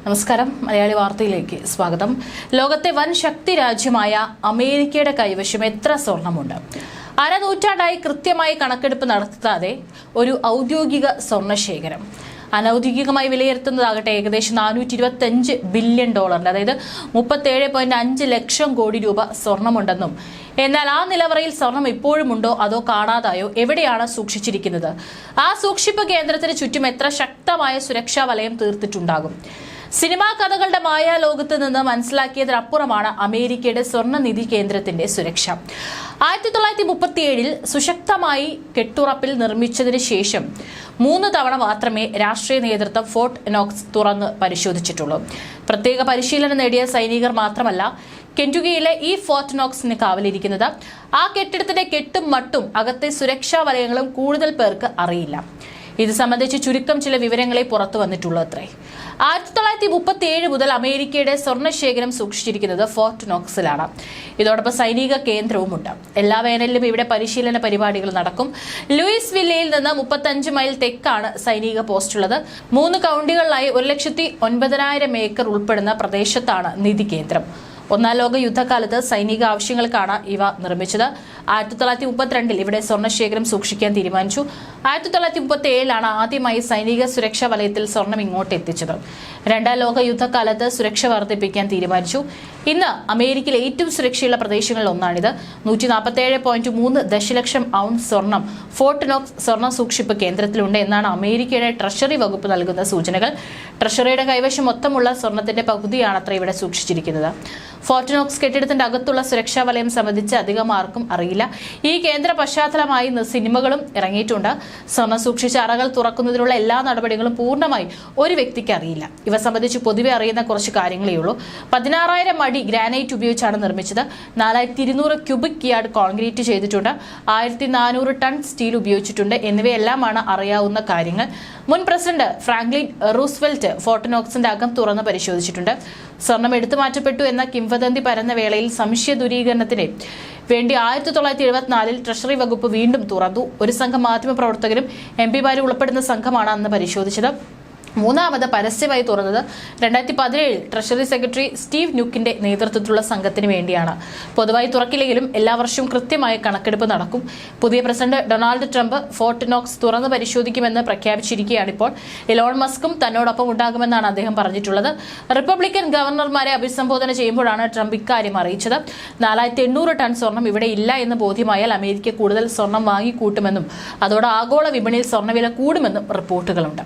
നമസ്കാരം. മലയാളി വാർത്തയിലേക്ക് സ്വാഗതം. ലോകത്തെ വൻ ശക്തി രാജ്യമായ അമേരിക്കയുടെ കൈവശം എത്ര സ്വർണമുണ്ട്? അരനൂറ്റാണ്ടായി കൃത്യമായി കണക്കെടുപ്പ് നടത്താതെ ഒരു ഔദ്യോഗിക സ്വർണശേഖരം. അനൌദ്യോഗികമായി വിലയിരുത്തുന്നതാകട്ടെ ഏകദേശം $425 ബില്യൺ, അതായത് 37.5 ലക്ഷം കോടി രൂപ സ്വർണമുണ്ടെന്നും. എന്നാൽ ആ നിലവറയിൽ സ്വർണം ഇപ്പോഴുമുണ്ടോ അതോ കാണാതായോ? എവിടെയാണ് സൂക്ഷിച്ചിരിക്കുന്നത്? ആ സൂക്ഷിപ്പ് കേന്ദ്രത്തിന് ചുറ്റും എത്ര ശക്തമായ സുരക്ഷാ വലയം തീർത്തിട്ടുണ്ടാകും? സിനിമാ കഥകളുടെ മായാലോകത്ത് നിന്ന് മനസ്സിലാക്കിയതിനപ്പുറമാണ് അമേരിക്കയുടെ സ്വർണ്ണനിധി കേന്ദ്രത്തിന്റെ സുരക്ഷ. 1937 സുശക്തമായി കെട്ടുറപ്പിൽ നിർമ്മിച്ചതിന് ശേഷം 3 തവണ മാത്രമേ രാഷ്ട്രീയ നേതൃത്വം ഫോർട്ട് നോക്സ് തുറന്ന് പരിശോധിച്ചിട്ടുള്ളൂ. പ്രത്യേക പരിശീലനം നേടിയ സൈനികർ മാത്രമല്ല കെന്റുക്കിയിലെ ഈ ഫോർട്ട് നോക്സിന് കാവലിരിക്കുന്നത്. ആ കെട്ടിടത്തിന്റെ കെട്ടും മട്ടും അകത്തെ സുരക്ഷാ വലയങ്ങളും കൂടുതൽ പേർക്ക് അറിയില്ല. ഇത് സംബന്ധിച്ച് ചുരുക്കം ചില വിവരങ്ങളെ പുറത്തു വന്നിട്ടുള്ളൂ അത്രേ. 1937 മുതൽ അമേരിക്കയുടെ സ്വർണ്ണശേഖരം സൂക്ഷിച്ചിരിക്കുന്നത് ഫോർട്ട് നോക്സിലാണ്. ഇതോടൊപ്പം സൈനിക കേന്ദ്രവുമുണ്ട്. എല്ലാ വേനലിലും ഇവിടെ പരിശീലന പരിപാടികൾ നടക്കും. ലൂയിസ് വില്ലയിൽ നിന്ന് 35 മൈൽ തെക്കാണ് സൈനിക പോസ്റ്റുള്ളത്. 3 കൗണ്ടികളിലായി 1,09,000 ഏക്കർ ഉൾപ്പെടുന്ന പ്രദേശത്താണ് നിധി കേന്ദ്രം. ഒന്നാം ലോക യുദ്ധകാലത്ത് സൈനിക ആവശ്യങ്ങൾക്കാണ് ഇവ നിർമ്മിച്ചത്. 1932 ഇവിടെ സ്വർണ്ണശേഖരം സൂക്ഷിക്കാൻ തീരുമാനിച്ചു. 1937 ആദ്യമായി സൈനിക സുരക്ഷാ വലയത്തിൽ സ്വർണം ഇങ്ങോട്ട് എത്തിച്ചത്. രണ്ടാം ലോക യുദ്ധകാലത്ത് സുരക്ഷ വർദ്ധിപ്പിക്കാൻ തീരുമാനിച്ചു. ഇന്ന് അമേരിക്കയിലെ ഏറ്റവും സുരക്ഷയുള്ള പ്രദേശങ്ങളിൽ ഒന്നാണിത്. 147.3 ദശലക്ഷം ഔൺസ് സ്വർണം ഫോർട്ട് നോക്സ് സ്വർണ്ണ സൂക്ഷിപ്പ് കേന്ദ്രത്തിലുണ്ട് എന്നാണ് അമേരിക്കയുടെ ട്രഷറി വകുപ്പ് നൽകുന്ന സൂചനകൾ. ട്രഷറിയുടെ കൈവശം മൊത്തമുള്ള സ്വർണത്തിന്റെ പകുതിയാണത്ര ഇവിടെ സൂക്ഷിച്ചിരിക്കുന്നത്. ഫോർട്ട് നോക്സ് കെട്ടിടത്തിന്റെ അകത്തുള്ള സുരക്ഷാ വലയം സംബന്ധിച്ച് അധികം ആർക്കും അറിയില്ല. ഈ കേന്ദ്ര പശ്ചാത്തലമായി സിനിമകളും ഇറങ്ങിയിട്ടുണ്ട്. സ്വർണം സൂക്ഷിച്ച അറകൾ തുറക്കുന്നതിനുള്ള എല്ലാ നടപടികളും പൂർണ്ണമായി ഒരു വ്യക്തിക്ക് അറിയില്ല. ഇവ സംബന്ധിച്ച് പൊതുവെ അറിയുന്ന കുറച്ച് കാര്യങ്ങളേ ഉള്ളൂ. 16,000 അടി ഗ്രാനൈറ്റ് ഉപയോഗിച്ചാണ് നിർമ്മിച്ചത്. 4,200 ക്യൂബിക് യാർഡ് കോൺക്രീറ്റ് ചെയ്തിട്ടുണ്ട്. 1,400 ടൺ സ്റ്റീൽ ഉപയോഗിച്ചിട്ടുണ്ട്. എന്നിവയെല്ലാമാണ് അറിയാവുന്ന കാര്യങ്ങൾ. മുൻ പ്രസിഡന്റ് ഫ്രാങ്ക്ലിൻ റൂസ്വെൽറ്റ് ഫോർട്ട് നോക്സിന്റെ അകം തുറന്ന് പരിശോധിച്ചിട്ടുണ്ട്. സ്വർണം എടുത്തു മാറ്റപ്പെട്ടു എന്ന കിംവദന്തി പരന്ന വേളയിൽ സംശയ ദൂരീകരണത്തിന് വേണ്ടി 1974 ട്രഷറി വകുപ്പ് വീണ്ടും തുറന്നു. ഒരു സംഘം മാധ്യമപ്രവർത്തകരും എംപിമാരും ഉൾപ്പെടുന്ന സംഘമാണ് അന്ന് പരിശോധിച്ചത്. മൂന്നാമത് പരസ്യമായി തുറന്നത് 2017 ട്രഷറി സെക്രട്ടറി സ്റ്റീവ് ന്യൂക്കിന്റെ നേതൃത്വത്തിലുള്ള സംഘത്തിന് വേണ്ടിയാണ്. പൊതുവായി തുറക്കില്ലെങ്കിലും എല്ലാ വർഷവും കൃത്യമായ കണക്കെടുപ്പ് നടക്കും. പുതിയ president Donald Trump fort Knox തുറന്ന് പരിശോധിക്കുമെന്ന് പ്രഖ്യാപിച്ചിരിക്കുകയാണിപ്പോൾ. ഇലോൺ മസ്കും തന്നോടൊപ്പം ഉണ്ടാകുമെന്നാണ് അദ്ദേഹം പറഞ്ഞിട്ടുള്ളത്. റിപ്പബ്ലിക്കൻ ഗവർണർമാരെ അഭിസംബോധന ചെയ്യുമ്പോഴാണ് ട്രംപ് ഇക്കാര്യം അറിയിച്ചത്. 4,800 ടൺ സ്വർണം ഇവിടെ ഇല്ല എന്ന് ബോധ്യമായാൽ അമേരിക്ക കൂടുതൽ സ്വർണം വാങ്ങിക്കൂട്ടുമെന്നും അതോടെ ആഗോള വിപണിയിൽ സ്വർണ്ണവില കൂടുമെന്നും റിപ്പോർട്ടുകളുണ്ട്.